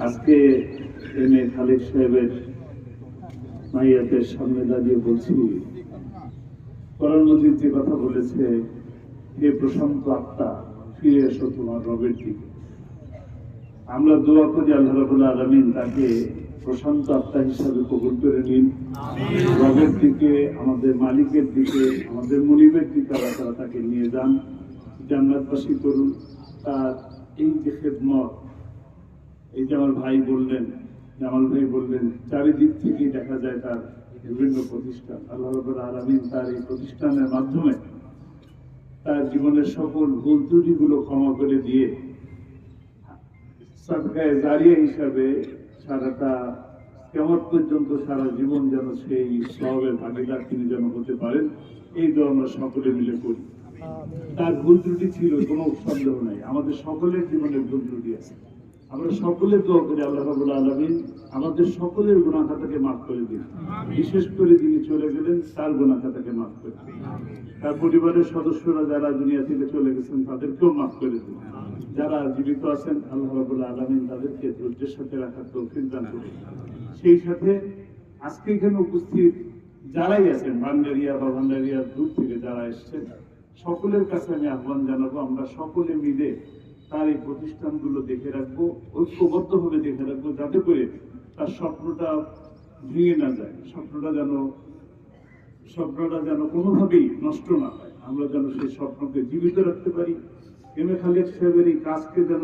আজকে M A Khalek সাহেবের মাইয়াতের সামনে দাঁড়িয়ে বলছি, কোরআন মজিদ যে কথা বলেছে, হে প্রশান্ত আত্মা ফিরে এসো তোমার রবের দিকে। আমরা দোয়া করি আল্লাহ রাব্বুল আলামিন তাকে প্রশান্ত আত্মা হিসাবে কবুল করে নিন। রবের দিকে, আমাদের মালিকের দিকে, আমাদের মুনিবের দিকে আল্লাহ তাআলা তাকে নিয়ে যান, জান্নাতবাসী করুন। তার এই যে খেদমত, এই যে আমার ভাই বললেন, জামাল ভাই বললেন, চারিদিক থেকে দেখা যায় তার বিভিন্ন প্রতিষ্ঠান। আল্লাহ রাব্বুল আলামিন তার এই প্রতিষ্ঠানের মাধ্যমে তার জীবনের সকল ভুল ত্রুটিগুলো ক্ষমা করে দিয়ে সাদকায়ে জারিয়া হিসাবে সারাটা কিয়ামত পর্যন্ত সারা জীবন যেন সেই সওয়াবের ভাগীদার তিনি যেন হতে পারেন, এই দোয়া আমরা সকলে মিলে করি। তার ভুল ত্রুটি ছিল, কোনো সন্দেহ নাই, আমাদের সকলের জীবনে ভুল ত্রুটি আছে। আমরা সকলে দোয়া করি আল্লাহ রাব্বুল আলামিন আমাদের সকলের গুনাহ খাতাকে মাফ করে দিন। বিশেষ করে যিনি চলে গেলেন তার গুনাহ খাতাকে মাফ করে দিন। তার পরিবারের সদস্যরা যারা দুনিয়া থেকে চলে গেছেন তাদেরকেও মাফ করে দিন। যারা জীবিত আছেন আল্লাহ রাব্বুল আলামিন তাদেরকে ধৈর্যের সাথে রাখার তৌফিক দান করুন। সেই সাথে আজকে এখানে উপস্থিত যারাই আছেন, ভান্ডারিয়া বা ভান্ডারিয়ার দূর থেকে যারা এসেছেন, সকলের কাছে আমি আহ্বান জানাবো, আমরা সকলে মিলে তার এই প্রতিষ্ঠানগুলো দেখে রাখবো, ঐক্যবদ্ধভাবে দেখে রাখবো, যাতে করে তার স্বপ্নটা ভেঙে না যায়, স্বপ্নটা যেন কোনোভাবেই নষ্ট না হয়। আমরা যেন সেই স্বপ্নকে জীবিত রাখতে পারি। এম এ খালেক সাহেবের এই কাজকে যেন